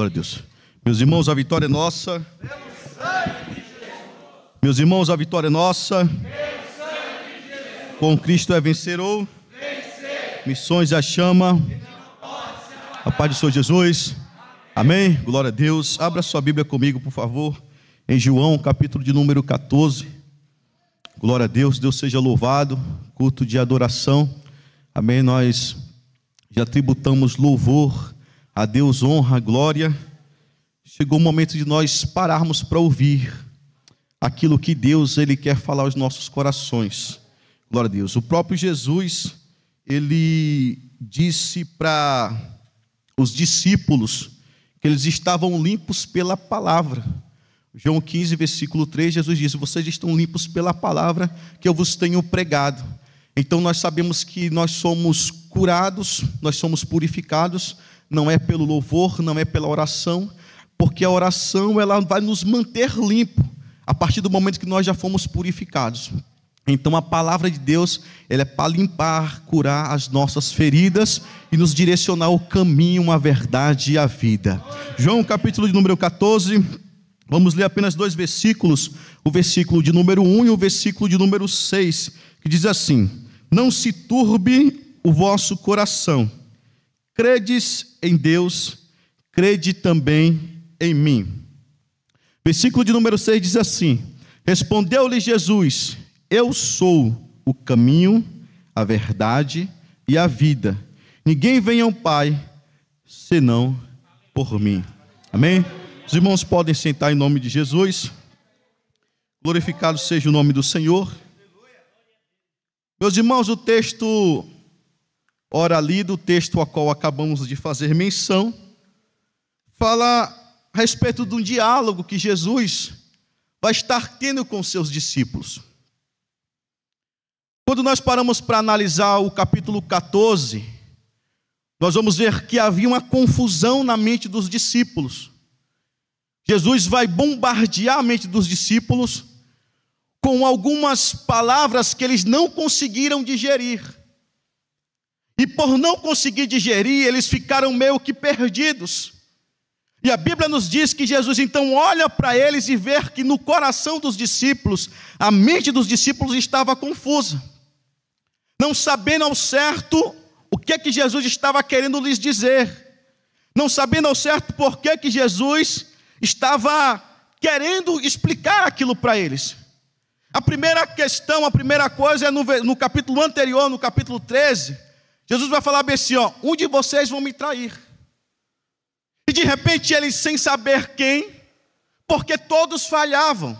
Glória a Deus. Meus irmãos, a vitória é nossa. Meus irmãos, a vitória é nossa. Com Cristo é vencer ou missões a chama. A paz do Senhor Jesus. Amém. Glória a Deus. Abra sua Bíblia comigo, por favor, em João, capítulo de número 14. Glória a Deus. Deus seja louvado. Culto de adoração. Amém. Nós já tributamos louvor a Deus, honra, glória. Chegou o momento de nós pararmos para ouvir aquilo que Deus ele quer falar aos nossos corações. Glória a Deus. O próprio Jesus, ele disse para os discípulos que eles estavam limpos pela palavra. João 15, versículo 3, Jesus disse: vocês estão limpos pela palavra que eu vos tenho pregado. Então nós sabemos que nós somos curados, nós somos purificados, não é pelo louvor, não é pela oração, porque a oração ela vai nos manter limpo a partir do momento que nós já fomos purificados. Então a palavra de Deus ela é para limpar, curar as nossas feridas e nos direcionar o caminho, a verdade e a vida. João capítulo de número 14, vamos ler apenas dois versículos, o versículo de número 1 e o versículo de número 6, que diz assim: não se turbe o vosso coração, credes em Deus, crede também em mim. Versículo de número 6 diz assim: respondeu-lhe Jesus: eu sou o caminho, a verdade e a vida. Ninguém vem ao Pai, senão por mim. Amém? Os irmãos podem sentar em nome de Jesus. Glorificado seja o nome do Senhor. Meus irmãos, o texto ora lido, o texto ao qual acabamos de fazer menção, fala a respeito de um diálogo que Jesus vai estar tendo com seus discípulos. Quando nós paramos para analisar o capítulo 14, nós vamos ver que havia uma confusão na mente dos discípulos. Jesus vai bombardear a mente dos discípulos com algumas palavras que eles não conseguiram digerir. E por não conseguir digerir, eles ficaram meio que perdidos. E a Bíblia nos diz que Jesus então olha para eles e vê que no coração dos discípulos, a mente dos discípulos estava confusa, não sabendo ao certo o que Jesus estava querendo lhes dizer, não sabendo ao certo por que Jesus estava querendo explicar aquilo para eles. A primeira questão, a primeira coisa é no capítulo anterior, no capítulo 13, Jesus vai falar bem assim, ó: um de vocês vão me trair. E de repente eles, sem saber quem, porque todos falhavam,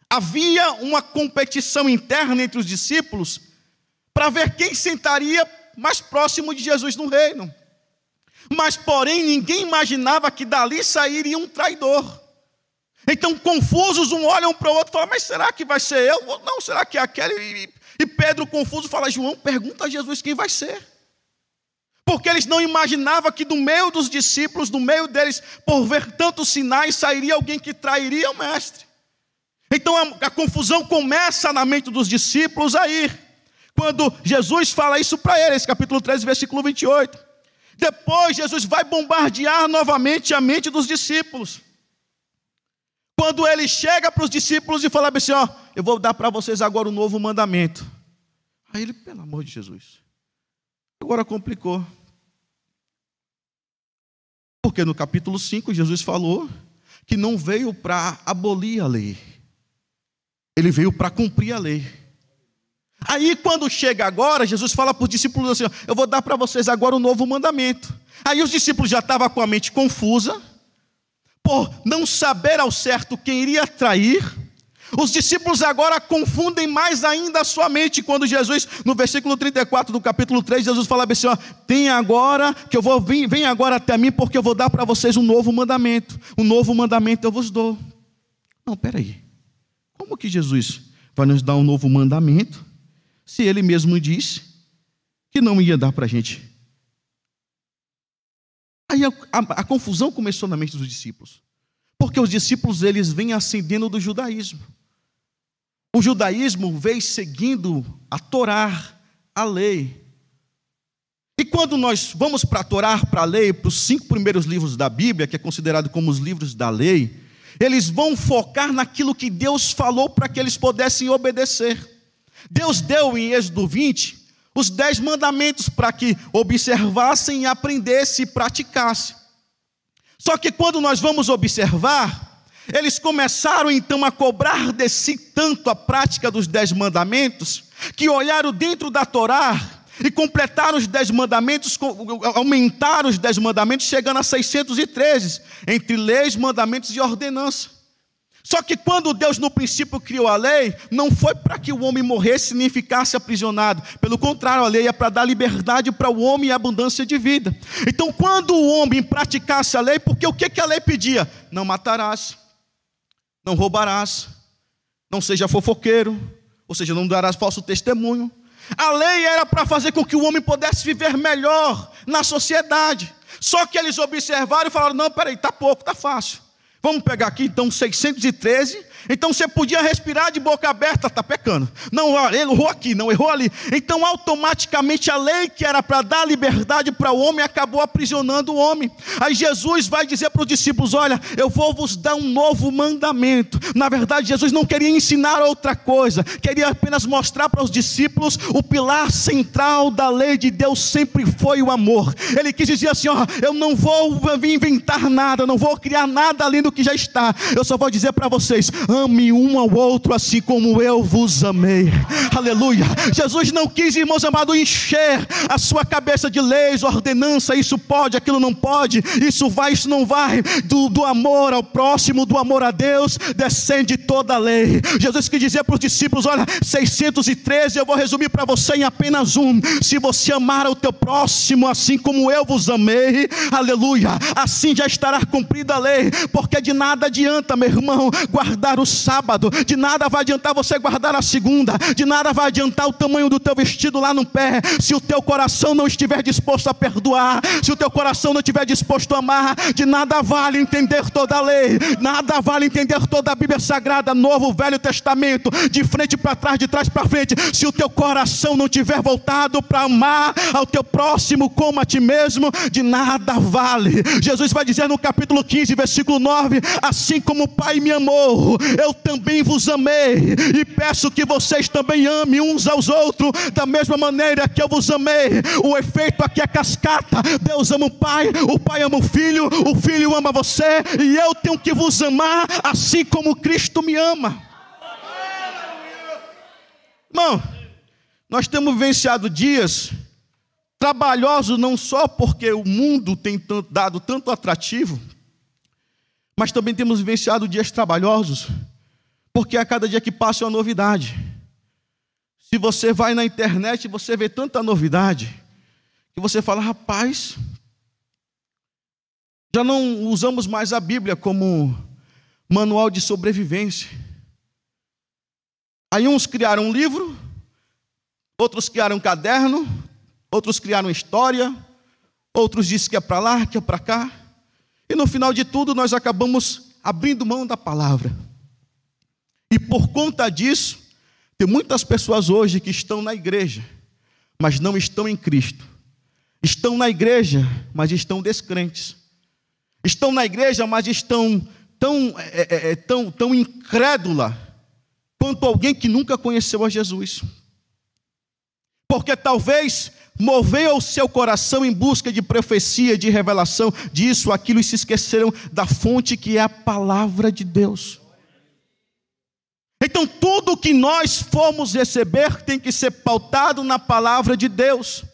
havia uma competição interna entre os discípulos para ver quem sentaria mais próximo de Jesus no reino. Mas porém ninguém imaginava que dali sairia um traidor. Então confusos, um olham para o outro e falam: mas será que vai ser eu? Ou não, será que é aquele? E Pedro confuso fala: João, pergunta a Jesus quem vai ser. Porque eles não imaginavam que do meio dos discípulos, do meio deles, por ver tantos sinais, sairia alguém que trairia o mestre. Então a confusão começa na mente dos discípulos aí, quando Jesus fala isso para eles, capítulo 13, versículo 28. Depois Jesus vai bombardear novamente a mente dos discípulos. Quando ele chega para os discípulos e fala assim, ó: eu vou dar para vocês agora um novo mandamento. Aí ele, pelo amor de Jesus, agora complicou. Porque no capítulo 5 Jesus falou que não veio para abolir a lei, ele veio para cumprir a lei. Aí quando chega agora, Jesus fala para os discípulos assim, ó: eu vou dar para vocês agora um novo mandamento. Aí os discípulos já estavam com a mente confusa, por não saber ao certo quem iria trair. Os discípulos agora confundem mais ainda a sua mente, quando Jesus, no versículo 34 do capítulo 3, Jesus fala assim, ó: tem agora, que eu vou vir, vem agora até mim, porque eu vou dar para vocês um novo mandamento. Um novo mandamento eu vos dou. Não, peraí, como que Jesus vai nos dar um novo mandamento, se ele mesmo disse que não ia dar para a gente? Aí a confusão começou na mente dos discípulos, porque os discípulos eles vêm ascendendo do judaísmo. O judaísmo veio seguindo a Torá, a lei. E quando nós vamos para a Torá, para a lei, para os 5 primeiros livros da Bíblia, que é considerado como os livros da lei, eles vão focar naquilo que Deus falou para que eles pudessem obedecer. Deus deu em Êxodo 20 os 10 mandamentos para que observassem, aprendessem e praticassem. Só que quando nós vamos observar, eles começaram então a cobrar de si tanto a prática dos 10 mandamentos, que olharam dentro da Torá e completaram os 10 mandamentos, aumentaram os 10 mandamentos, chegando a 613, entre leis, mandamentos e ordenança. Só que quando Deus no princípio criou a lei, não foi para que o homem morresse nem ficasse aprisionado. Pelo contrário, a lei é para dar liberdade para o homem e abundância de vida. Então quando o homem praticasse a lei, porque o que a lei pedia? Não matarás, não roubarás, não seja fofoqueiro, ou seja, não darás falso testemunho. A lei era para fazer com que o homem pudesse viver melhor na sociedade. Só que eles observaram e falaram, não, peraí, está pouco, está fácil. Vamos pegar aqui então 613, então você podia respirar de boca aberta, está pecando. Não, ele errou aqui, não errou ali. Então automaticamente a lei que era para dar liberdade para o homem, acabou aprisionando o homem. Aí Jesus vai dizer para os discípulos, olha, eu vou vos dar um novo mandamento. Na verdade Jesus não queria ensinar outra coisa, queria apenas mostrar para os discípulos, o pilar central da lei de Deus sempre foi o amor. Ele quis dizer assim, ó, eu não vou inventar nada, não vou criar nada além do que já está, eu só vou dizer para vocês, ame um ao outro assim como eu vos amei. Aleluia. Jesus não quis, irmãos amados, encher a sua cabeça de leis, ordenança, isso pode, aquilo não pode, isso vai, isso não vai. Do amor ao próximo, do amor a Deus, descende toda a lei. Jesus quis dizer para os discípulos, olha, 613 eu vou resumir para você em apenas um: se você amar o teu próximo assim como eu vos amei, aleluia, assim já estará cumprida a lei. Porque de nada adianta, meu irmão, guardar o sábado, de nada vai adiantar você guardar a segunda, de nada vai adiantar o tamanho do teu vestido lá no pé, se o teu coração não estiver disposto a perdoar, se o teu coração não estiver disposto a amar. De nada vale entender toda a lei, nada vale entender toda a Bíblia Sagrada, Novo, Velho Testamento, de frente para trás, de trás para frente, se o teu coração não estiver voltado para amar ao teu próximo como a ti mesmo, de nada vale. Jesus vai dizer no capítulo 15, versículo 9, assim como o Pai me amou, eu também vos amei, e peço que vocês também amem uns aos outros, da mesma maneira que eu vos amei. O efeito aqui é cascata, Deus ama o Pai ama o Filho ama você, e eu tenho que vos amar, assim como Cristo me ama. Irmão, nós temos vivenciado dias trabalhosos, não só porque o mundo tem dado tanto atrativo, mas também temos vivenciado dias trabalhosos, porque a cada dia que passa é uma novidade. Se você vai na internet, você vê tanta novidade, que você fala, rapaz, já não usamos mais a Bíblia como manual de sobrevivência. Aí uns criaram um livro, outros criaram um caderno, outros criaram história, outros dizem que é para lá, que é para cá. E no final de tudo nós acabamos abrindo mão da palavra. E por conta disso, tem muitas pessoas hoje que estão na igreja, mas não estão em Cristo. Estão na igreja, mas estão descrentes. Estão na igreja, mas estão tão incrédula quanto alguém que nunca conheceu a Jesus. Porque talvez moveu o seu coração em busca de profecia, de revelação, disso, aquilo, e se esqueceram da fonte que é a palavra de Deus. Então tudo que nós formos receber tem que ser pautado na palavra de Deus.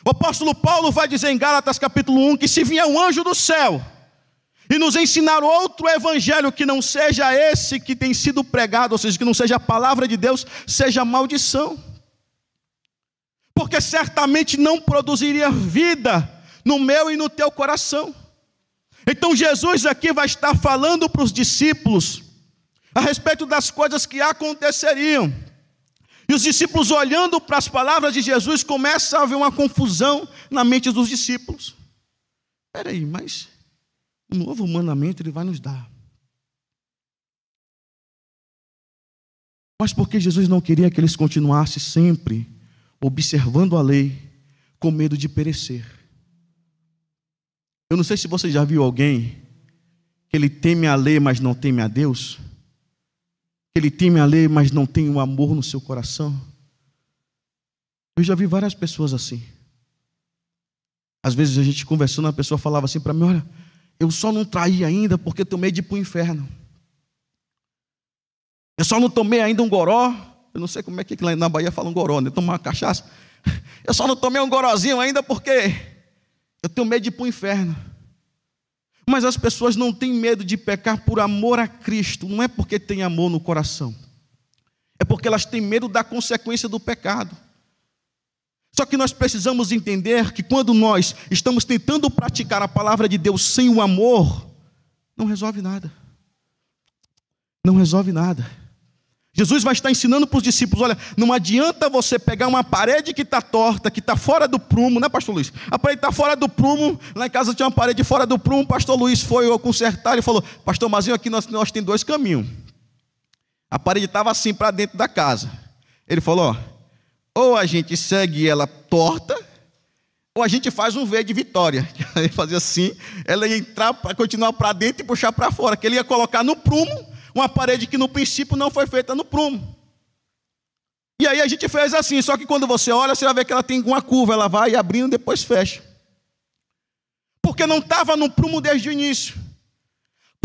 O apóstolo Paulo vai dizer em Gálatas capítulo 1, que se vier um anjo do céu e nos ensinar outro evangelho que não seja esse que tem sido pregado, ou seja, que não seja a palavra de Deus, seja maldição. Porque certamente não produziria vida no meu e no teu coração. Então Jesus aqui vai estar falando para os discípulos a respeito das coisas que aconteceriam. E os discípulos, olhando para as palavras de Jesus, começa a haver uma confusão na mente dos discípulos. Espera aí, mas um novo mandamento ele vai nos dar. Mas porque Jesus não queria que eles continuassem sempre observando a lei, com medo de perecer. Eu não sei se você já viu alguém que ele teme a lei, mas não teme a Deus. Ele teme a lei, mas não tem o amor no seu coração. Eu já vi várias pessoas assim. Às vezes a gente conversando, a pessoa falava assim para mim: olha, eu só não traí ainda porque tenho medo de ir para o inferno. Eu só não tomei ainda um goró. Eu não sei como é que lá na Bahia falam goró, né? Tomar uma cachaça. Eu só não tomei um gorozinho ainda porque eu tenho medo de ir para o inferno. Mas as pessoas não têm medo de pecar por amor a Cristo. Não é porque tem amor no coração. É porque elas têm medo da consequência do pecado. Só que nós precisamos entender que quando nós estamos tentando praticar a palavra de Deus sem o amor, não resolve nada. Não resolve nada. Jesus vai estar ensinando para os discípulos: olha, não adianta você pegar uma parede que está torta, que está fora do prumo, né, pastor Luiz? A parede está fora do prumo. Lá em casa tinha uma parede fora do prumo. O pastor Luiz foi consertar e falou: pastor Mazinho, aqui nós temos dois caminhos. A parede estava assim para dentro da casa. Ele falou: ou a gente segue ela torta, ou a gente faz um V de vitória. Ele fazia assim, ela ia entrar para continuar para dentro e puxar para fora, que ele ia colocar no prumo uma parede que no princípio não foi feita no prumo. E aí a gente fez assim, só que quando você olha, você vai ver que ela tem uma curva, ela vai abrindo e depois fecha. Porque não estava no prumo desde o início.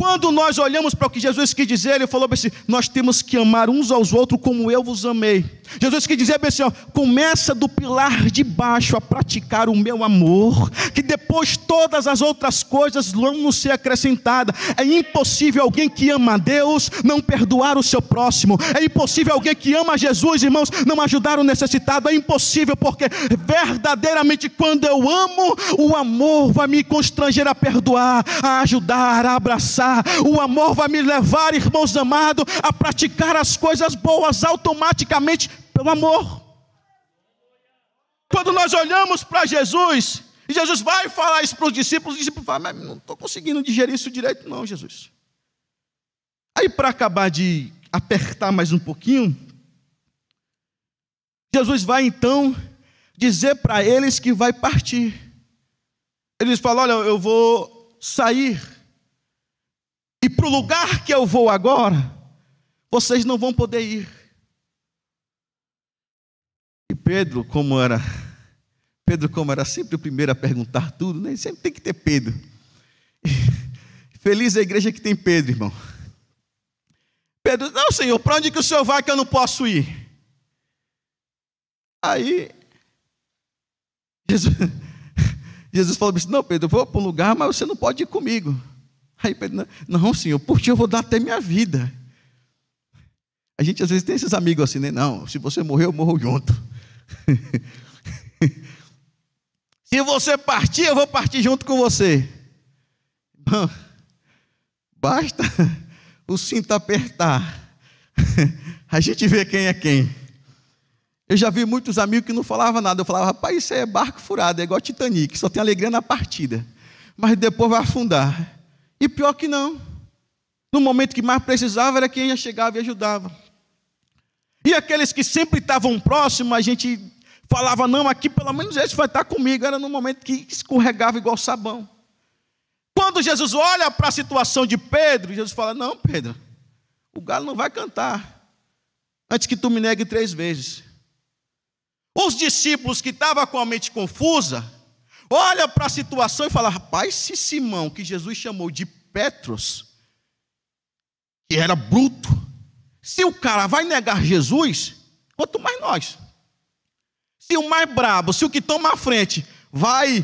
Quando nós olhamos para o que Jesus quis dizer, ele falou assim: nós temos que amar uns aos outros como eu vos amei. Jesus quis dizer assim: ó, começa do pilar de baixo a praticar o meu amor, que depois todas as outras coisas vão nos ser acrescentadas. É impossível alguém que ama a Deus não perdoar o seu próximo. É impossível alguém que ama Jesus, irmãos, não ajudar o necessitado. É impossível, porque verdadeiramente quando eu amo, o amor vai me constranger a perdoar, a ajudar, a abraçar. O amor vai me levar, irmãos amados, a praticar as coisas boas automaticamente pelo amor. Quando nós olhamos para Jesus, e Jesus vai falar isso para os discípulos falam: mas não estou conseguindo digerir isso direito não, Jesus. Aí, para acabar de apertar mais um pouquinho, Jesus vai então dizer para eles que vai partir. Eles falam: olha, eu vou sair, e para o lugar que eu vou agora, vocês não vão poder ir. E Pedro, como era sempre o primeiro a perguntar tudo, né? Sempre tem que ter Pedro. Feliz a igreja que tem Pedro, irmão. Pedro: não, Senhor, para onde que o Senhor vai que eu não posso ir? Aí Jesus falou assim: não, Pedro, eu vou para um lugar, mas você não pode ir comigo. Aí Pedro: não, Senhor, por ti eu vou dar até minha vida. A gente às vezes tem esses amigos assim, né? Não, se você morrer, eu morro junto. Se você partir, eu vou partir junto com você. Bom, basta o cinto apertar, a gente vê quem é quem. Eu já vi muitos amigos que não falavam nada. Eu falava: rapaz, isso é barco furado, é igual Titanic, só tem alegria na partida, mas depois vai afundar. E pior que não, no momento que mais precisava, era quem chegava e ajudava. E aqueles que sempre estavam próximos, a gente falava: não, aqui pelo menos esse vai estar comigo. Era no momento que escorregava igual sabão. Quando Jesus olha para a situação de Pedro, Jesus fala: não, Pedro, o galo não vai cantar antes que tu me negue 3 vezes. Os discípulos que estavam com a mente confusa, olha para a situação e fala: rapaz, se Simão, que Jesus chamou de Petros, que era bruto, se o cara vai negar Jesus, quanto mais nós. Se o mais brabo, se o que toma a frente vai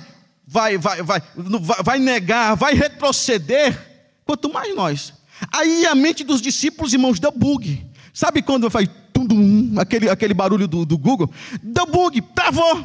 negar, vai retroceder, quanto mais nós. Aí a mente dos discípulos, irmãos, deu bug. Sabe quando faz aquele barulho do Google? Deu bug, travou.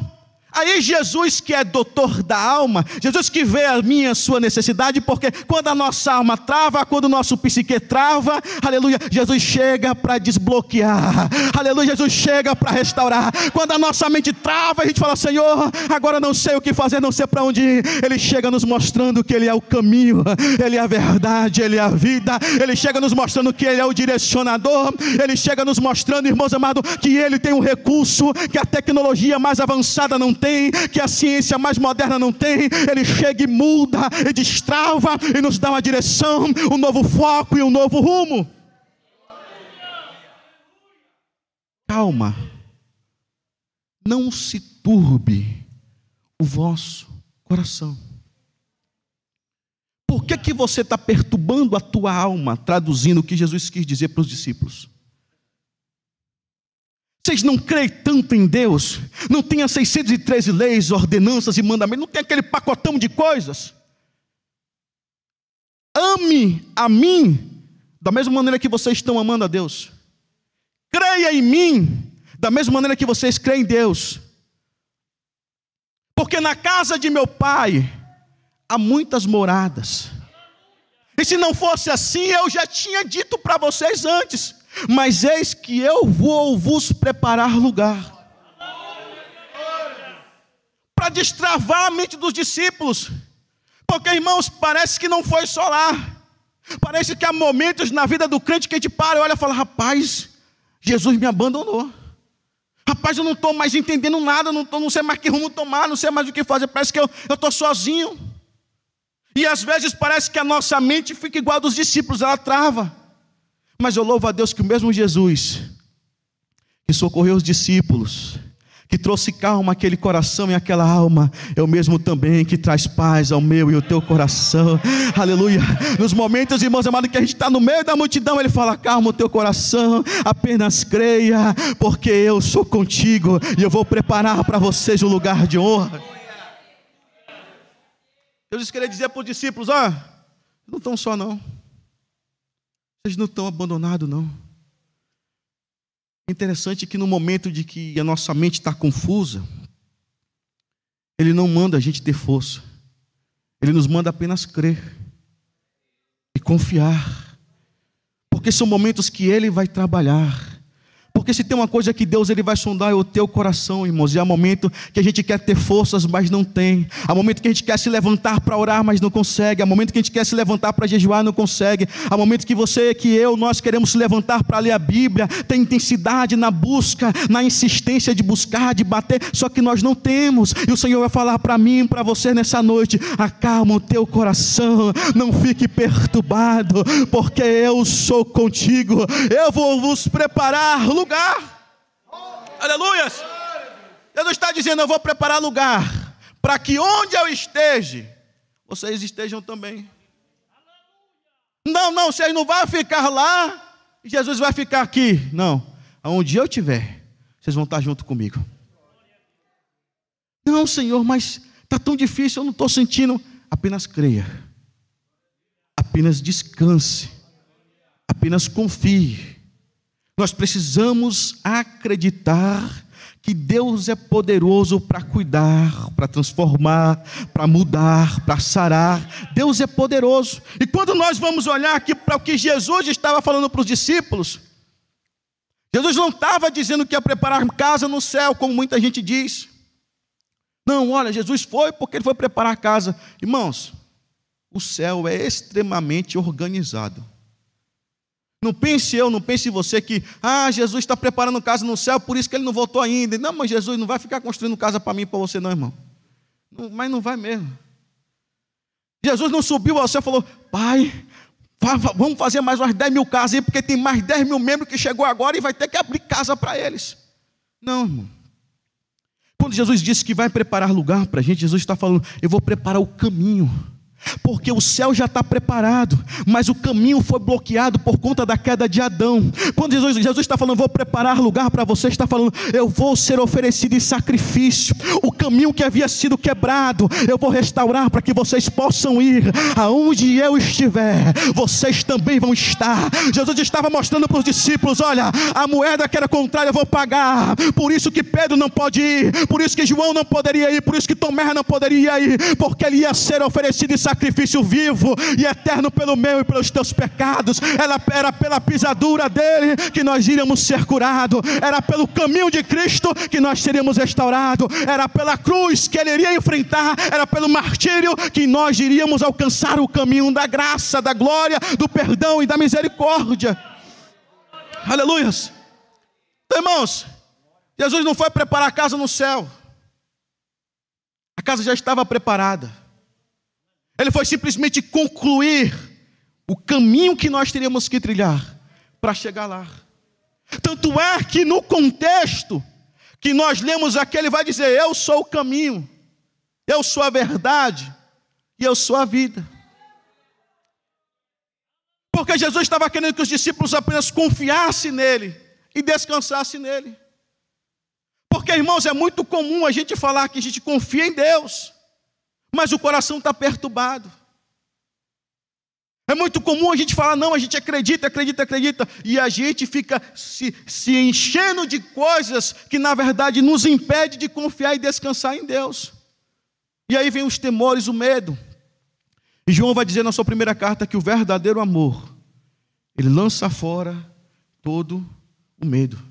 Aí Jesus, que é doutor da alma, Jesus que vê a minha e a sua necessidade, porque quando a nossa alma trava, quando o nosso psique trava, aleluia, Jesus chega para desbloquear, aleluia, Jesus chega para restaurar. Quando a nossa mente trava, a gente fala: Senhor, agora não sei o que fazer, não sei para onde ir. Ele chega nos mostrando que Ele é o caminho, Ele é a verdade, Ele é a vida. Ele chega nos mostrando que Ele é o direcionador. Ele chega nos mostrando, irmãos amados, que Ele tem um recurso que a tecnologia mais avançada não tem, que a ciência mais moderna não tem. Ele chega e muda, e destrava, e nos dá uma direção, um novo foco e um novo rumo. Calma, não se turbe o vosso coração. Por que você está perturbando a tua alma, traduzindo o que Jesus quis dizer para os discípulos? Vocês não creem tanto em Deus? Não tem as 613 leis, ordenanças e mandamentos? Não tem aquele pacotão de coisas? Ame a mim da mesma maneira que vocês estão amando a Deus. Creia em mim da mesma maneira que vocês creem em Deus. Porque na casa de meu Pai há muitas moradas. E se não fosse assim, eu já tinha dito para vocês antes. Mas eis que eu vou vos preparar lugar. Para destravar a mente dos discípulos. Porque, irmãos, parece que não foi só lá. Parece que há momentos na vida do crente que a gente para e olha e fala: rapaz, Jesus me abandonou. Rapaz, eu não estou mais entendendo nada, não sei mais que rumo tomar, não sei mais o que fazer, parece que eu estou sozinho. E às vezes parece que a nossa mente fica igual a dos discípulos, ela trava. Mas eu louvo a Deus que o mesmo Jesus, que socorreu os discípulos, que trouxe calma àquele coração e àquela alma, é o mesmo também que traz paz ao meu e ao teu coração. Aleluia. Nos momentos, irmãos amados, que a gente está no meio da multidão, Ele fala: calma o teu coração, apenas creia, porque eu sou contigo e eu vou preparar para vocês um lugar de honra. Jesus queria dizer para os discípulos: não estão só não, vocês não estão abandonados não. Interessante que no momento de que a nossa mente está confusa, Ele não manda a gente ter força. Ele nos manda apenas crer e confiar. Porque são momentos que Ele vai trabalhar. Porque se tem uma coisa que Deus Ele vai sondar é o teu coração, irmãos. E há momento que a gente quer ter forças, mas não tem. Há momento que a gente quer se levantar para orar, mas não consegue. Há momento que a gente quer se levantar para jejuar, não consegue. Há momento que nós queremos se levantar para ler a Bíblia. Tem intensidade na busca, na insistência de buscar, de bater. Só que nós não temos. E o Senhor vai falar para mim, para você nessa noite: acalma o teu coração. Não fique perturbado, porque eu sou contigo. Eu vou vos preparar lugar. Aleluia. Jesus está dizendo: eu vou preparar lugar para que onde eu esteja, vocês estejam também. Não, vocês não vão ficar lá e Jesus vai ficar aqui. Não, aonde eu estiver, vocês vão estar junto comigo. Não, Senhor, mas está tão difícil, eu não estou sentindo. Apenas creia, apenas descanse, apenas confie. Nós precisamos acreditar que Deus é poderoso para cuidar, para transformar, para mudar, para sarar. Deus é poderoso. E quando nós vamos olhar aqui para o que Jesus estava falando para os discípulos, Jesus não estava dizendo que ia preparar casa no céu, como muita gente diz. Não, olha, Jesus foi porque Ele foi preparar casa. Irmãos, o céu é extremamente organizado. Não pense você que Jesus está preparando casa no céu, por isso que Ele não voltou ainda. Não, mas Jesus não vai ficar construindo casa para mim e para você não, irmão. Mas não vai mesmo. Jesus não subiu ao céu e falou: Pai, vamos fazer mais umas 10 mil casas aí, porque tem mais 10 mil membros que chegou agora e vai ter que abrir casa para eles. Não, irmão. Quando Jesus disse que vai preparar lugar para a gente, Jesus está falando: eu vou preparar o caminho. Porque o céu já está preparado, mas o caminho foi bloqueado por conta da queda de Adão. Quando Jesus está falando: vou preparar lugar para você, está falando: eu vou ser oferecido em sacrifício. O caminho que havia sido quebrado, eu vou restaurar para que vocês possam ir. Aonde eu estiver, vocês também vão estar. Jesus estava mostrando para os discípulos: olha, a moeda que era contrária eu vou pagar. Por isso que Pedro não pode ir, por isso que João não poderia ir, por isso que Tomé não poderia ir, porque ele ia ser oferecido em sacrifício vivo e eterno pelo meu e pelos teus pecados. Era pela pisadura dele que nós iríamos ser curados. Era pelo caminho de Cristo que nós seríamos restaurados. Era pela cruz que Ele iria enfrentar. Era pelo martírio que nós iríamos alcançar o caminho da graça, da glória, do perdão e da misericórdia. Aleluias. Então, irmãos, Jesus não foi preparar casa no céu. casa já estava preparada. Ele foi simplesmente concluir o caminho que nós teríamos que trilhar para chegar lá. Tanto é que no contexto que nós lemos aqui, ele vai dizer: eu sou o caminho, eu sou a verdade e eu sou a vida. Porque Jesus estava querendo que os discípulos apenas confiassem nele e descansassem nele. Porque, irmãos, é muito comum a gente falar que a gente confia em Deus, mas o coração está perturbado. É muito comum a gente falar: não, a gente acredita, e a gente fica se enchendo de coisas que na verdade nos impede de confiar e descansar em Deus. E aí vem os temores, o medo. E João vai dizer na sua primeira carta que o verdadeiro amor, ele lança fora todo o medo.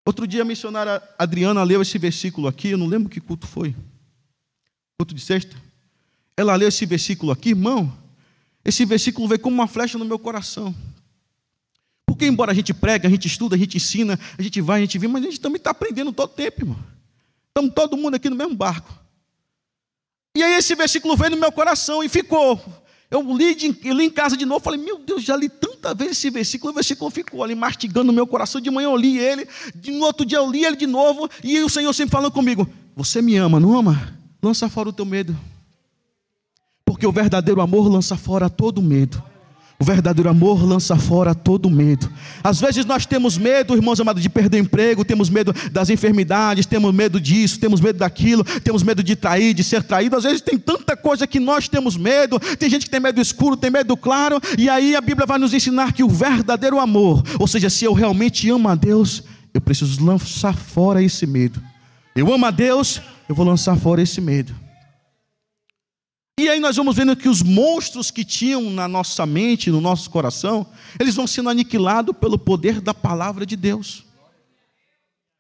Outro dia a missionária Adriana leu esse versículo aqui, eu não lembro que culto foi. Culto de sexta. Ela leu esse versículo aqui, irmão. Esse versículo veio como uma flecha no meu coração. Porque embora a gente pregue, a gente estuda, a gente ensina, a gente vai, a gente vem, mas a gente também está aprendendo todo tempo, irmão. Estamos todo mundo aqui no mesmo barco. E aí esse versículo veio no meu coração e ficou. Eu li em casa de novo, falei: meu Deus, já li tanta vez esse versículo, o versículo ficou ali mastigando no meu coração. De manhã eu li ele, no outro dia eu li ele de novo, e o Senhor sempre falando comigo: você me ama, não ama? Lança fora o teu medo. Porque o verdadeiro amor lança fora todo medo. O verdadeiro amor lança fora todo medo. Às vezes nós temos medo, irmãos amados, de perder o emprego, temos medo das enfermidades, temos medo disso, temos medo daquilo, temos medo de trair, de ser traído. Às vezes tem tanta coisa que nós temos medo. Tem gente que tem medo do escuro, tem medo do claro. E aí a Bíblia vai nos ensinar que o verdadeiro amor, ou seja, se eu realmente amo a Deus, eu preciso lançar fora esse medo. Eu amo a Deus, eu vou lançar fora esse medo. E aí nós vamos vendo que os monstros que tinham na nossa mente, no nosso coração, eles vão sendo aniquilados pelo poder da palavra de Deus.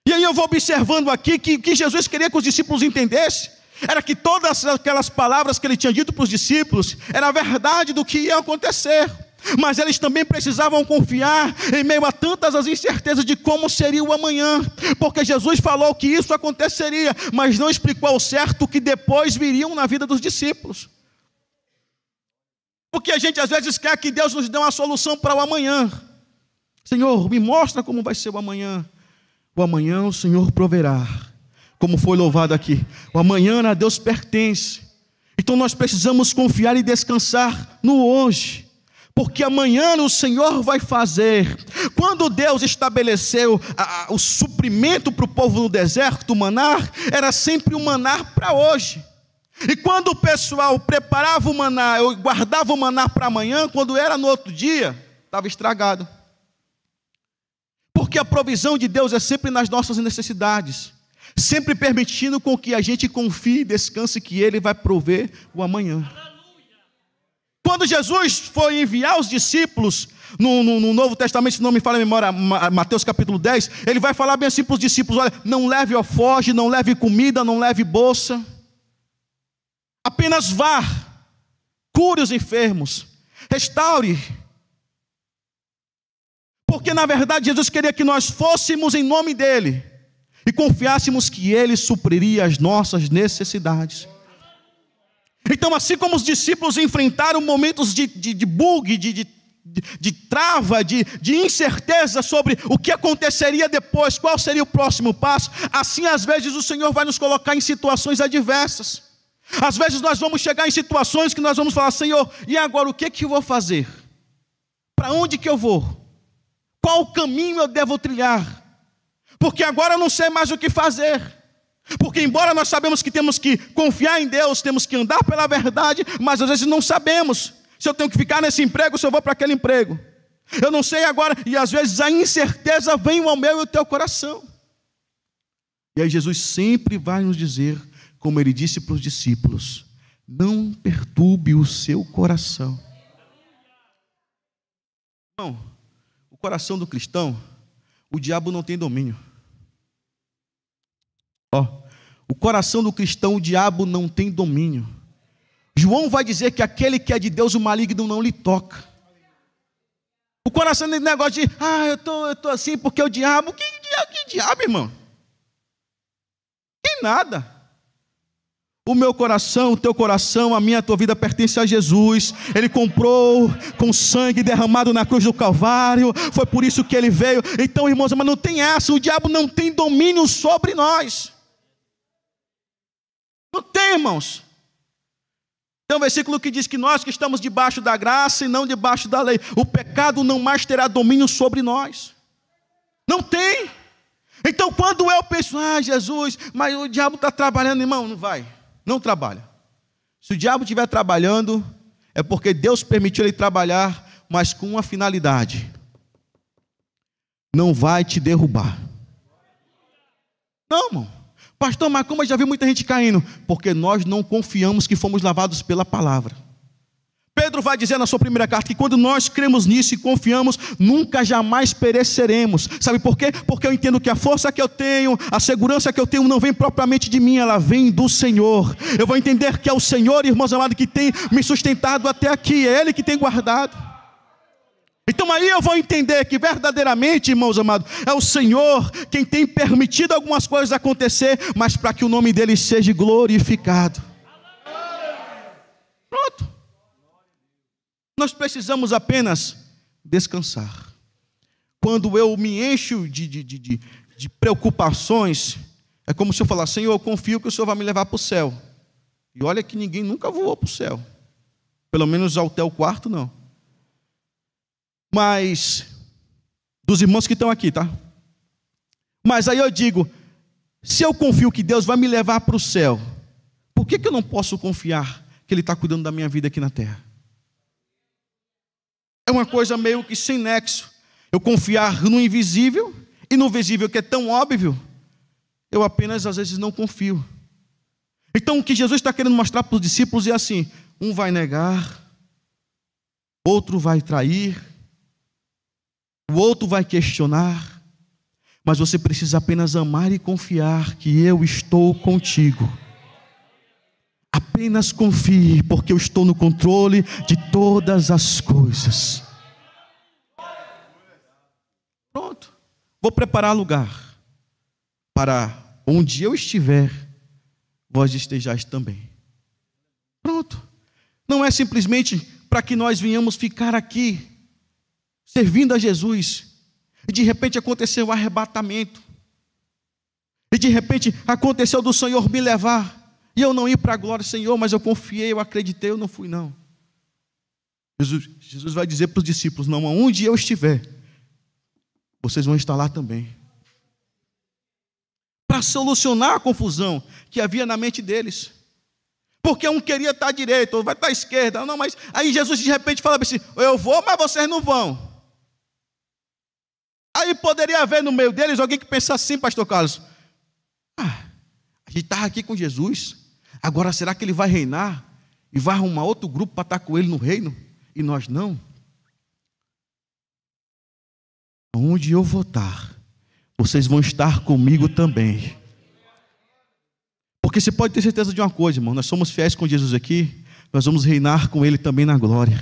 E aí eu vou observando aqui que Jesus queria que os discípulos entendessem, era que todas aquelas palavras que ele tinha dito para os discípulos, era a verdade do que ia acontecer. Mas eles também precisavam confiar em meio a tantas as incertezas de como seria o amanhã. Porque Jesus falou que isso aconteceria, mas não explicou ao certo o que depois viriam na vida dos discípulos. Porque a gente às vezes quer que Deus nos dê uma solução para o amanhã. Senhor, me mostra como vai ser o amanhã. O amanhã o Senhor proverá. Como foi louvado aqui, o amanhã a Deus pertence. Então nós precisamos confiar e descansar no hoje. Porque amanhã o Senhor vai fazer. Quando Deus estabeleceu o suprimento para o povo no deserto, o maná, era sempre um maná para hoje. E quando o pessoal preparava o maná, eu guardava o maná para amanhã, quando era no outro dia, estava estragado. Porque a provisão de Deus é sempre nas nossas necessidades, sempre permitindo com que a gente confie e descanse que Ele vai prover o amanhã. Quando Jesus foi enviar os discípulos no Novo Testamento, se não me falha a memória, Mateus capítulo 10, ele vai falar bem assim para os discípulos: olha, não leve alforje, não leve comida, não leve bolsa, apenas vá, cure os enfermos, restaure. Porque na verdade Jesus queria que nós fôssemos em nome dEle e confiássemos que Ele supriria as nossas necessidades. Então, assim como os discípulos enfrentaram momentos de bug, de trava, de incerteza sobre o que aconteceria depois, qual seria o próximo passo, assim às vezes o Senhor vai nos colocar em situações adversas. Às vezes nós vamos chegar em situações que nós vamos falar: Senhor, e agora o que eu vou fazer? Para onde que eu vou? Qual caminho eu devo trilhar? Porque agora eu não sei mais o que fazer. Porque embora nós sabemos que temos que confiar em Deus, temos que andar pela verdade, mas às vezes não sabemos se eu tenho que ficar nesse emprego, se eu vou para aquele emprego. Eu não sei agora, e às vezes a incerteza vem ao meu e ao teu coração. E aí Jesus sempre vai nos dizer, como Ele disse para os discípulos: não perturbe o seu coração. Não, o coração do cristão, o diabo não tem domínio. O coração do cristão, o diabo não tem domínio. João vai dizer que aquele que é de Deus, o maligno não lhe toca. O coração não é negócio de: eu tô assim porque o diabo. Que diabo, irmão? Quem nada. O meu coração, o teu coração, a minha, a tua vida pertence a Jesus. Ele comprou com sangue derramado na cruz do Calvário. Foi por isso que ele veio. Então, irmãos, mas não tem essa. O diabo não tem domínio sobre nós. Não tem, irmãos. Tem um versículo que diz que nós que estamos debaixo da graça e não debaixo da lei, o pecado não mais terá domínio sobre nós. Não tem. Então, quando eu penso, Jesus, mas o diabo está trabalhando, irmão, não vai. Não trabalha. Se o diabo estiver trabalhando, é porque Deus permitiu ele trabalhar, mas com uma finalidade: não vai te derrubar. Não, irmão. Pastor, mas como eu já vi muita gente caindo? Porque nós não confiamos que fomos lavados pela palavra. Pedro vai dizer na sua primeira carta que quando nós cremos nisso e confiamos, nunca jamais pereceremos. Sabe por quê? Porque eu entendo que a força que eu tenho, a segurança que eu tenho não vem propriamente de mim, ela vem do Senhor. Eu vou entender que é o Senhor, irmãos amados, que tem me sustentado até aqui, é Ele que tem guardado. Então aí eu vou entender que verdadeiramente, irmãos amados, é o Senhor quem tem permitido algumas coisas acontecer, mas para que o nome dEle seja glorificado. Pronto. Nós precisamos apenas descansar. Quando eu me encho de preocupações, é como se eu falasse: Senhor, eu confio que o Senhor vai me levar para o céu. E olha que ninguém nunca voou para o céu. Pelo menos até o quarto, não. Mas, dos irmãos que estão aqui, tá? Mas aí eu digo, se eu confio que Deus vai me levar para o céu, por que eu não posso confiar que Ele está cuidando da minha vida aqui na terra? É uma coisa meio que sem nexo. Eu confiar no invisível e no visível, que é tão óbvio, eu apenas às vezes não confio. Então o que Jesus está querendo mostrar para os discípulos é assim: um vai negar, outro vai trair, o outro vai questionar, mas você precisa apenas amar e confiar que eu estou contigo. Apenas confie, porque eu estou no controle de todas as coisas. Pronto. Vou preparar lugar para onde eu estiver, vós estejais também. Pronto. Não é simplesmente para que nós venhamos ficar aqui, servindo a Jesus, e de repente aconteceu o arrebatamento, e de repente aconteceu do Senhor me levar, e eu não ir para a glória, Senhor, mas eu confiei, eu acreditei, eu não fui não. Jesus vai dizer para os discípulos: não, aonde eu estiver, vocês vão estar lá também. Para solucionar a confusão que havia na mente deles. Porque um queria estar à direita, outro vai estar à esquerda. Não, mas aí Jesus de repente fala assim: eu vou, mas vocês não vão. Aí poderia haver no meio deles alguém que pensasse assim: pastor Carlos, a gente estava aqui com Jesus, agora será que ele vai reinar e vai arrumar outro grupo para estar com ele no reino? E nós não? Onde eu vou estar, vocês vão estar comigo também. Porque você pode ter certeza de uma coisa, irmão: nós somos fiéis com Jesus aqui, nós vamos reinar com Ele também na glória.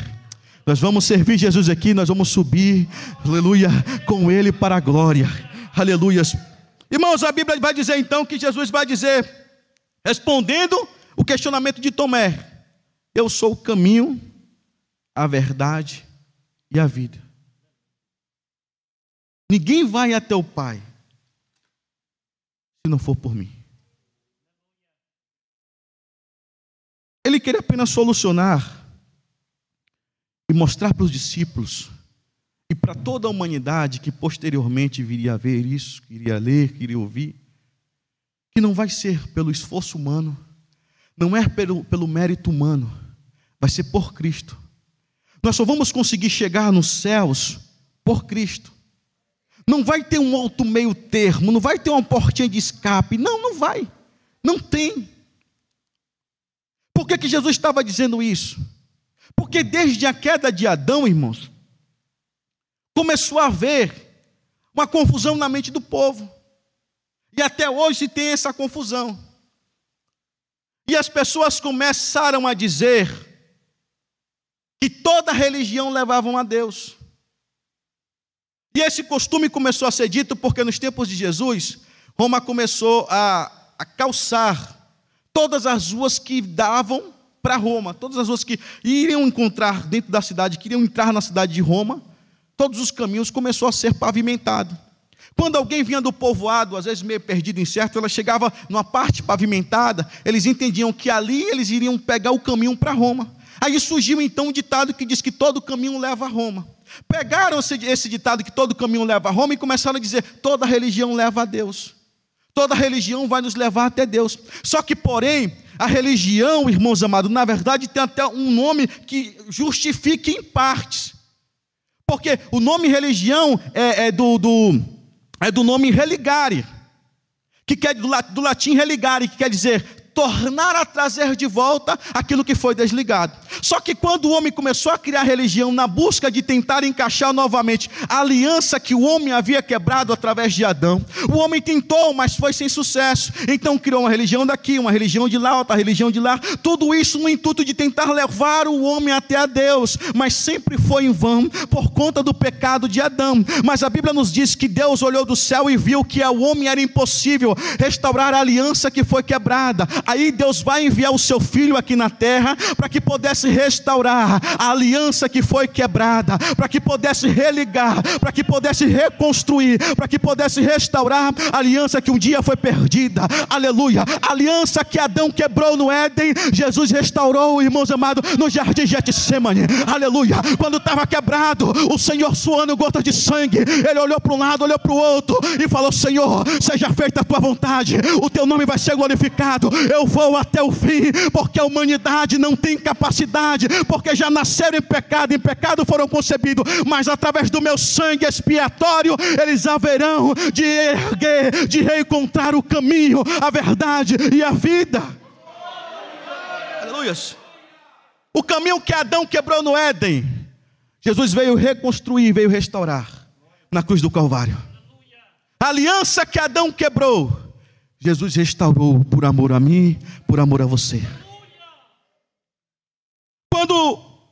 Nós vamos servir Jesus aqui, nós vamos subir, aleluia, com Ele para a glória, aleluia. Irmãos, a Bíblia vai dizer então que Jesus vai dizer, respondendo o questionamento de Tomé: eu sou o caminho, a verdade e a vida. Ninguém vai até o Pai se não for por mim. Ele queria apenas solucionar e mostrar para os discípulos e para toda a humanidade que posteriormente viria a ver isso, queria ler, queria ouvir, que não vai ser pelo esforço humano, não é pelo mérito humano, vai ser por Cristo. Nós só vamos conseguir chegar nos céus por Cristo. Não vai ter um outro meio termo, não vai ter uma portinha de escape, não vai, não tem. Por que Jesus estava dizendo isso? Porque desde a queda de Adão, irmãos, começou a haver uma confusão na mente do povo. E até hoje se tem essa confusão. E as pessoas começaram a dizer que toda religião levava a Deus. E esse costume começou a ser dito porque nos tempos de Jesus, Roma começou a a calçar todas as ruas que davam para Roma, todas as ruas que iriam encontrar dentro da cidade, que iriam entrar na cidade de Roma, todos os caminhos começou a ser pavimentado. Quando alguém vinha do povoado, às vezes meio perdido, incerto, ela chegava numa parte pavimentada, eles entendiam que ali eles iriam pegar o caminho para Roma. Aí surgiu então um ditado que diz que todo caminho leva a Roma. Pegaram esse ditado que todo caminho leva a Roma e começaram a dizer: toda religião leva a Deus. Toda religião vai nos levar até Deus. Só que, porém, a religião, irmãos amados, na verdade tem até um nome que justifique em partes. Porque o nome religião é do nome religare, que quer do latim religare, que quer dizer tornar a trazer de volta aquilo que foi desligado. Só que quando o homem começou a criar religião na busca de tentar encaixar novamente a aliança que o homem havia quebrado através de Adão, o homem tentou, mas foi sem sucesso. Então criou uma religião daqui, uma religião de lá, outra religião de lá, tudo isso no intuito de tentar levar o homem até a Deus, mas sempre foi em vão por conta do pecado de Adão. Mas a Bíblia nos diz que Deus olhou do céu e viu que ao homem era impossível restaurar a aliança que foi quebrada. Aí Deus vai enviar o seu filho aqui na terra para que pudesse restaurar a aliança que foi quebrada, para que pudesse religar, para que pudesse reconstruir, para que pudesse restaurar a aliança que um dia foi perdida. Aleluia! A aliança que Adão quebrou no Éden, Jesus restaurou, irmãos amados, no jardim Getsemane. Aleluia! Quando estava quebrado, o Senhor suando gotas de sangue, ele olhou para um lado, olhou para o outro e falou: Senhor, seja feita a tua vontade, o teu nome vai ser glorificado. Eu vou até o fim, porque a humanidade não tem capacidade, porque já nasceram em pecado foram concebidos, mas através do meu sangue expiatório, eles haverão de erguer, de reencontrar o caminho, a verdade e a vida. Aleluia! O caminho que Adão quebrou no Éden, Jesus veio reconstruir, veio restaurar na cruz do Calvário. A aliança que Adão quebrou, Jesus restaurou por amor a mim, por amor a você. Quando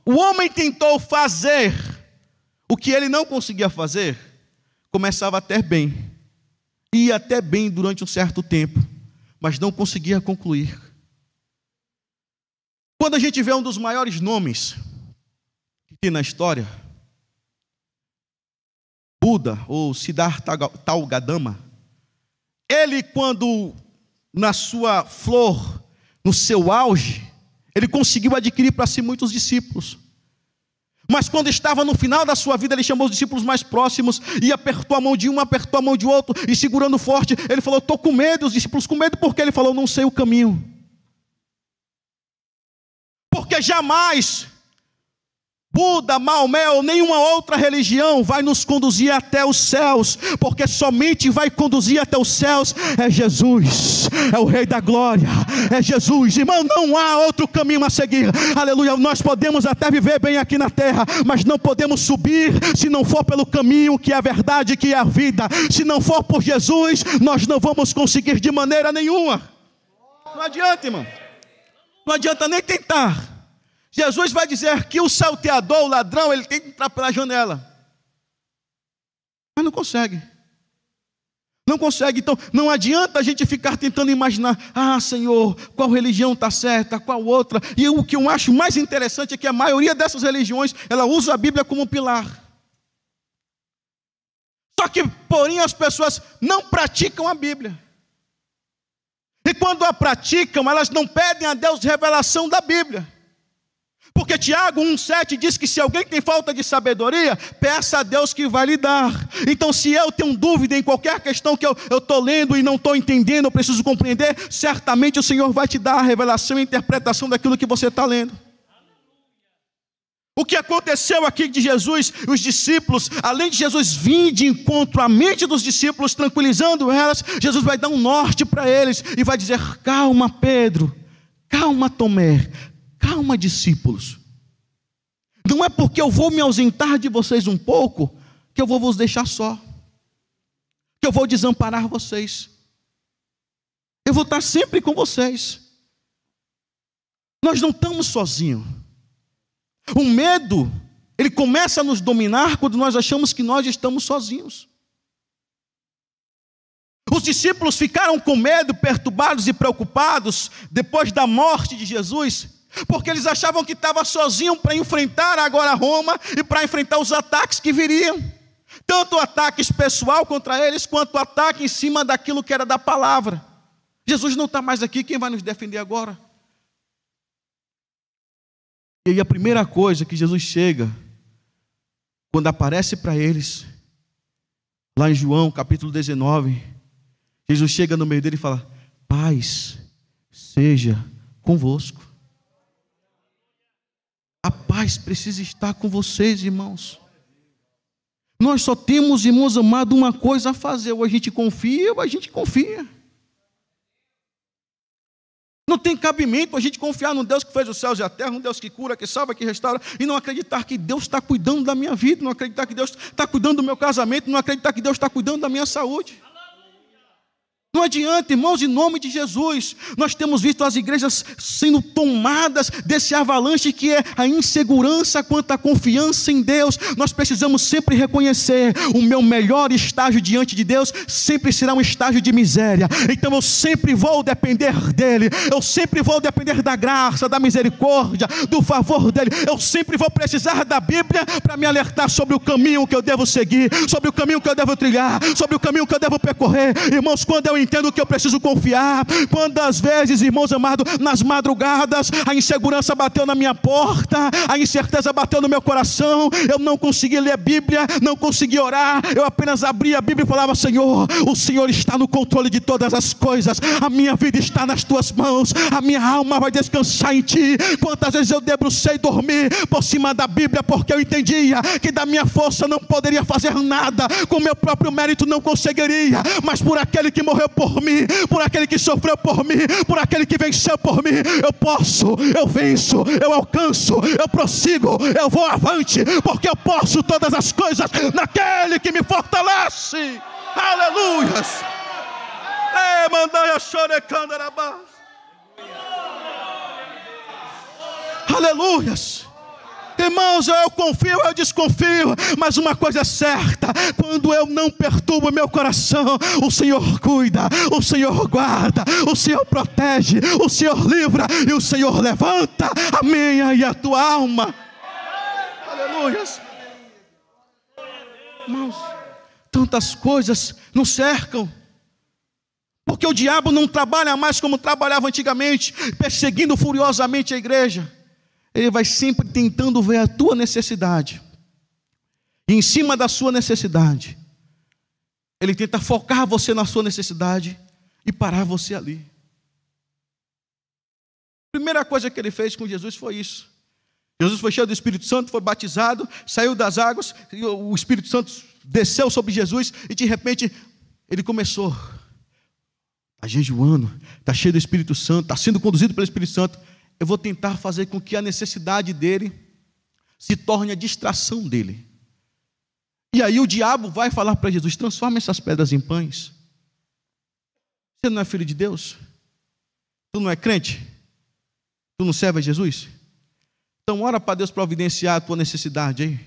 o homem tentou fazer o que ele não conseguia fazer, começava até bem, ia até bem durante um certo tempo, mas não conseguia concluir. Quando a gente vê um dos maiores nomes que tem na história, Buda ou Siddhartha Gautama, ele, quando na sua flor, no seu auge, ele conseguiu adquirir para si muitos discípulos. Mas quando estava no final da sua vida, ele chamou os discípulos mais próximos e apertou a mão de um, apertou a mão de outro, e segurando forte, ele falou: estou com medo. Os discípulos com medo, porque ele falou: não sei o caminho. Porque jamais Buda, Maomé ou nenhuma outra religião vai nos conduzir até os céus, porque somente vai conduzir até os céus é Jesus, é o Rei da Glória, é Jesus. Irmão, não há outro caminho a seguir. Aleluia! Nós podemos até viver bem aqui na terra, mas não podemos subir se não for pelo caminho que é a verdade, que é a vida. Se não for por Jesus, nós não vamos conseguir de maneira nenhuma. Não adianta, irmão, não adianta nem tentar. Jesus vai dizer que o salteador, o ladrão, ele tem que entrar pela janela, mas não consegue. Não consegue. Então não adianta a gente ficar tentando imaginar: ah, Senhor, qual religião está certa, qual outra. E o que eu acho mais interessante é que a maioria dessas religiões, ela usa a Bíblia como pilar. Só que, porém, as pessoas não praticam a Bíblia. E quando a praticam, elas não pedem a Deus revelação da Bíblia. Porque Tiago 1,7 diz que se alguém tem falta de sabedoria, peça a Deus que vai lhe dar. Então, se eu tenho dúvida em qualquer questão que eu estou lendo e não estou entendendo, eu preciso compreender, certamente o Senhor vai te dar a revelação e a interpretação daquilo que você está lendo. O que aconteceu aqui de Jesus, os discípulos, além de Jesus vir de encontro à mente dos discípulos, tranquilizando elas, Jesus vai dar um norte para eles e vai dizer: calma, Pedro, calma, Tomé, calma, discípulos. Não é porque eu vou me ausentar de vocês um pouco que eu vou vos deixar só, que eu vou desamparar vocês. Eu vou estar sempre com vocês. Nós não estamos sozinhos. O medo, ele começa a nos dominar quando nós achamos que nós estamos sozinhos. Os discípulos ficaram com medo, perturbados e preocupados depois da morte de Jesus, porque eles achavam que estavam sozinhos para enfrentar agora Roma e para enfrentar os ataques que viriam. Tanto ataques pessoal contra eles, quanto ataque em cima daquilo que era da palavra. Jesus não está mais aqui, quem vai nos defender agora? E aí a primeira coisa que Jesus chega, quando aparece para eles, lá em João capítulo 19, Jesus chega no meio dele e fala: paz seja convosco. A paz precisa estar com vocês, irmãos. Nós só temos, irmãos amados, uma coisa a fazer: ou a gente confia, ou a gente confia. Não tem cabimento a gente confiar num Deus que fez os céus e a terra, um Deus que cura, que salva, que restaura, e não acreditar que Deus está cuidando da minha vida, não acreditar que Deus está cuidando do meu casamento, não acreditar que Deus está cuidando da minha saúde. Não adianta, irmãos, em nome de Jesus. Nós temos visto as igrejas sendo tomadas desse avalanche que é a insegurança quanto à confiança em Deus. Nós precisamos sempre reconhecer: o meu melhor estágio diante de Deus sempre será um estágio de miséria. Então eu sempre vou depender dEle, eu sempre vou depender da graça, da misericórdia, do favor dEle. Eu sempre vou precisar da Bíblia para me alertar sobre o caminho que eu devo seguir, sobre o caminho que eu devo trilhar, sobre o caminho que eu devo percorrer. Irmãos, quando eu entendo que eu preciso confiar, quantas vezes, irmãos amados, nas madrugadas a insegurança bateu na minha porta, a incerteza bateu no meu coração, eu não consegui ler a Bíblia, não consegui orar, eu apenas abria a Bíblia e falava: Senhor, o Senhor está no controle de todas as coisas, a minha vida está nas tuas mãos, a minha alma vai descansar em ti. Quantas vezes eu debrucei dormir por cima da Bíblia, porque eu entendia que da minha força não poderia fazer nada, com meu próprio mérito não conseguiria, mas por aquele que morreu por mim, por aquele que sofreu por mim, por aquele que venceu por mim, eu posso, eu venço, eu alcanço, eu prossigo, eu vou avante, porque eu posso todas as coisas naquele que me fortalece. Aleluias. Aleluias. Irmãos, eu confio, eu desconfio, mas uma coisa é certa: quando eu não perturbo meu coração, o Senhor cuida, o Senhor guarda, o Senhor protege, o Senhor livra e o Senhor levanta a minha e a tua alma. Aleluias. Irmãos, tantas coisas nos cercam, porque o diabo não trabalha mais como trabalhava antigamente, perseguindo furiosamente a igreja. Ele vai sempre tentando ver a tua necessidade, e em cima da sua necessidade, ele tenta focar você na sua necessidade e parar você ali. A primeira coisa que ele fez com Jesus foi isso. Jesus foi cheio do Espírito Santo, foi batizado, saiu das águas, e o Espírito Santo desceu sobre Jesus, e de repente ele começou: está jejuando, está cheio do Espírito Santo, está sendo conduzido pelo Espírito Santo. Eu vou tentar fazer com que a necessidade dele se torne a distração dele. E aí o diabo vai falar para Jesus: transforma essas pedras em pães. Você não é filho de Deus? Tu não é crente? Tu não serve a Jesus? Então ora para Deus providenciar a tua necessidade aí.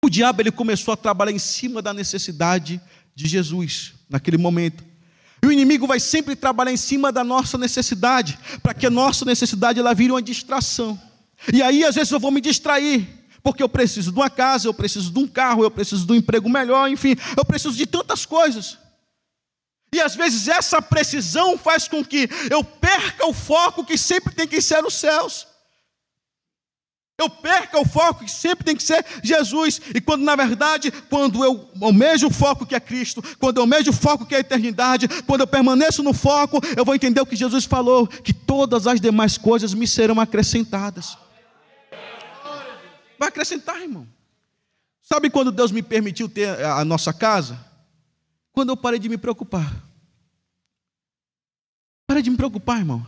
O diabo, ele começou a trabalhar em cima da necessidade de Jesus naquele momento. E o inimigo vai sempre trabalhar em cima da nossa necessidade, para que a nossa necessidade ela vire uma distração. E aí às vezes eu vou me distrair, porque eu preciso de uma casa, eu preciso de um carro, eu preciso de um emprego melhor, enfim, eu preciso de tantas coisas. E às vezes essa precisão faz com que eu perca o foco que sempre tem que ser os céus. Eu perca o foco que sempre tem que ser Jesus. E quando na verdade, quando eu almejo o foco que é Cristo, quando eu almejo o foco que é a eternidade, quando eu permaneço no foco, eu vou entender o que Jesus falou: que todas as demais coisas me serão acrescentadas. Vai acrescentar, irmão. Sabe quando Deus me permitiu ter a nossa casa? Quando eu parei de me preocupar. Parei de me preocupar, irmão.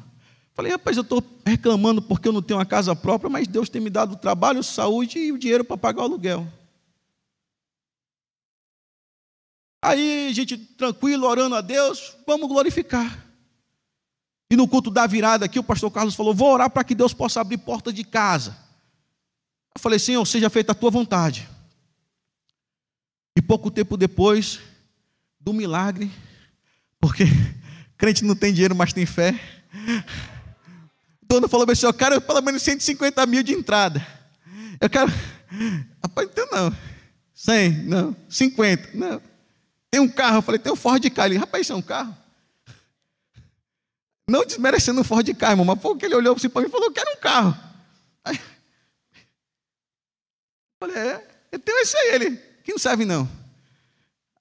Falei: rapaz, eu estou reclamando porque eu não tenho uma casa própria, mas Deus tem me dado trabalho, saúde e o dinheiro para pagar o aluguel. Aí, gente, tranquilo, orando a Deus, vamos glorificar. E no culto da virada aqui, o pastor Carlos falou: vou orar para que Deus possa abrir porta de casa. Eu falei: Senhor, seja feita a tua vontade. E pouco tempo depois do milagre, porque crente não tem dinheiro, mas tem fé, o dono falou assim: eu quero pelo menos 150 mil de entrada. Eu quero, rapaz, então não, 100, não, 50, não. Tem um carro, eu falei, tem um Ford Ka. Ele, rapaz, isso é um carro? Não desmerecendo o Ford Ka, irmão, mas porque ele olhou assim para mim e falou, eu quero um carro. Aí, eu falei, eu tenho esse aí, ele, que não serve não.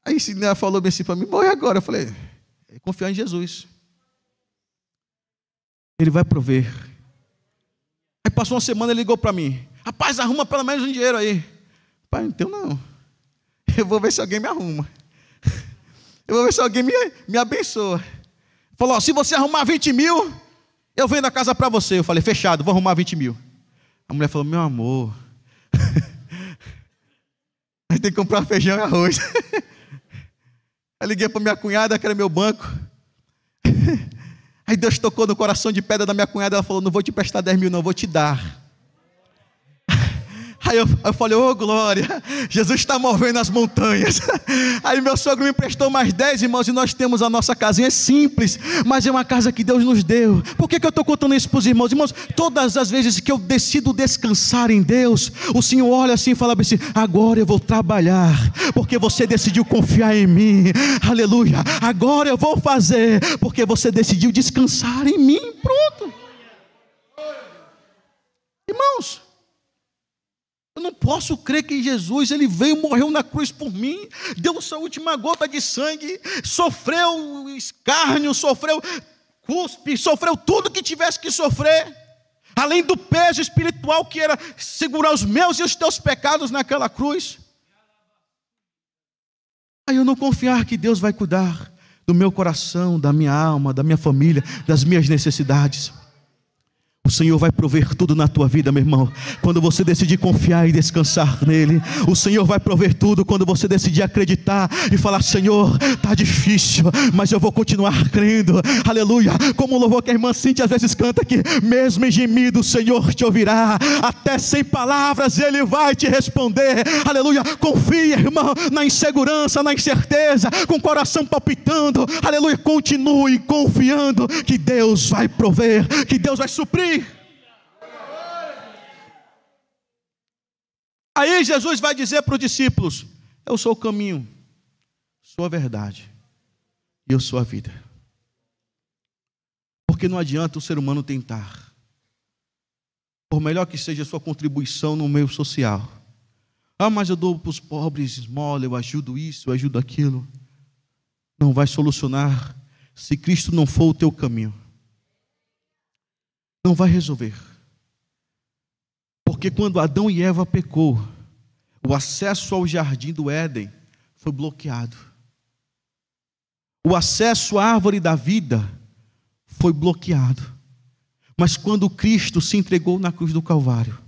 Aí ele falou bem assim para mim, bom, e agora? Eu falei, confiar em Jesus. Ele vai prover. Aí passou uma semana, ele ligou para mim, rapaz, arruma pelo menos um dinheiro aí. Pai, não tenho não. Eu vou ver se alguém me arruma. Eu vou ver se alguém me abençoa. Falou, se você arrumar 20 mil, eu vendo a casa para você. Eu falei, fechado, vou arrumar 20 mil. A mulher falou, meu amor, a gente tem que comprar feijão e arroz. Eu liguei para minha cunhada, que era meu banco. Aí Deus tocou no coração de pedra da minha cunhada. Ela falou, não vou te prestar 10 mil não, vou te dar. Aí eu falei, ô glória, Jesus está movendo as montanhas. Aí meu sogro me emprestou mais 10, irmãos, e nós temos a nossa casinha, é simples, mas é uma casa que Deus nos deu. Por que eu estou contando isso para os irmãos? Irmãos, todas as vezes que eu decido descansar em Deus, o Senhor olha assim e fala assim, agora eu vou trabalhar, porque você decidiu confiar em mim, aleluia, agora eu vou fazer, porque você decidiu descansar em mim, pronto. Irmãos, eu não posso crer que Jesus, ele veio, morreu na cruz por mim, deu sua última gota de sangue, sofreu escárnio, sofreu cuspe, sofreu tudo que tivesse que sofrer, além do peso espiritual que era segurar os meus e os teus pecados naquela cruz. Aí eu não confiar que Deus vai cuidar do meu coração, da minha alma, da minha família, das minhas necessidades. O Senhor vai prover tudo na tua vida, meu irmão, quando você decidir confiar e descansar nele. O Senhor vai prover tudo quando você decidir acreditar e falar, Senhor, está difícil, mas eu vou continuar crendo, aleluia, como o louvor que a irmã Cíntia às vezes canta aqui, mesmo em gemido o Senhor te ouvirá, até sem palavras ele vai te responder, aleluia. Confia, irmão, na insegurança, na incerteza, com o coração palpitando, aleluia, continue confiando que Deus vai prover, que Deus vai suprir. Aí Jesus vai dizer para os discípulos, eu sou o caminho, sou a verdade e eu sou a vida. Porque não adianta o ser humano tentar, por melhor que seja a sua contribuição no meio social, mas eu dou para os pobres esmola, eu ajudo isso, eu ajudo aquilo, não vai solucionar se Cristo não for o teu caminho, não vai resolver. Porque quando Adão e Eva pecou, o acesso ao jardim do Éden foi bloqueado. O acesso à árvore da vida foi bloqueado. Mas quando Cristo se entregou na cruz do Calvário,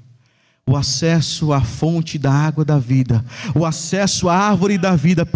o acesso à fonte da água da vida, o acesso à árvore da vida,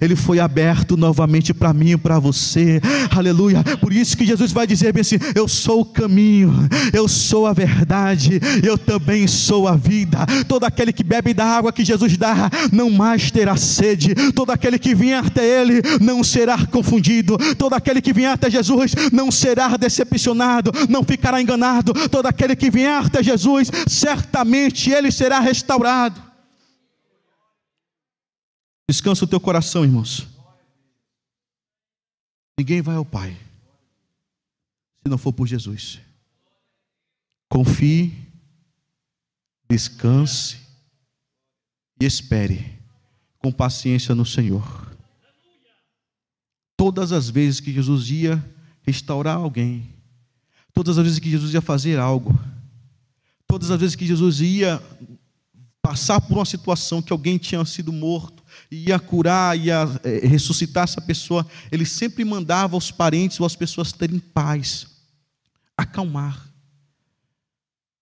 ele foi aberto novamente para mim e para você, aleluia. Por isso que Jesus vai dizer bem assim, eu sou o caminho, eu sou a verdade, eu também sou a vida. Todo aquele que bebe da água que Jesus dá, não mais terá sede. Todo aquele que vier até Ele, não será confundido. Todo aquele que vier até Jesus, não será decepcionado, não ficará enganado. Todo aquele que vier até Jesus, certamente ele será restaurado. Descansa o teu coração, irmãos. Ninguém vai ao Pai se não for por Jesus. Confie, descanse e espere com paciência no Senhor. Todas as vezes que Jesus ia restaurar alguém, todas as vezes que Jesus ia fazer algo, todas as vezes que Jesus ia passar por uma situação que alguém tinha sido morto, ia curar, ia ressuscitar essa pessoa, ele sempre mandava aos parentes ou às pessoas terem paz, acalmar.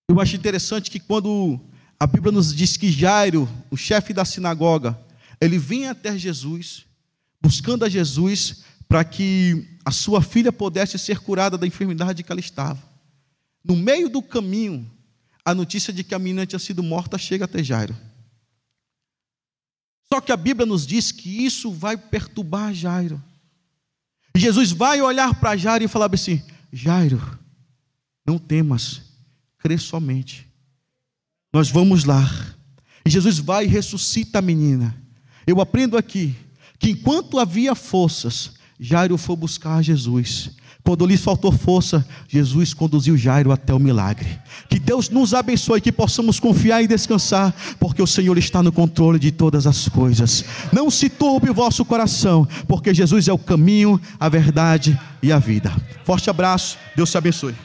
Eu acho interessante que quando a Bíblia nos diz que Jairo, o chefe da sinagoga, ele vinha até Jesus, buscando a Jesus para que a sua filha pudesse ser curada da enfermidade que ela estava. No meio do caminho, a notícia de que a menina tinha sido morta chega até Jairo. Só que a Bíblia nos diz que isso vai perturbar Jairo. E Jesus vai olhar para Jairo e falar assim: Jairo, não temas, crê somente. Nós vamos lá. E Jesus vai e ressuscita a menina. Eu aprendo aqui que enquanto havia forças, Jairo foi buscar Jesus. Quando lhes faltou força, Jesus conduziu Jairo até o milagre. Que Deus nos abençoe, que possamos confiar e descansar, porque o Senhor está no controle de todas as coisas. Não se turbe o vosso coração, porque Jesus é o caminho, a verdade e a vida. Forte abraço, Deus te abençoe.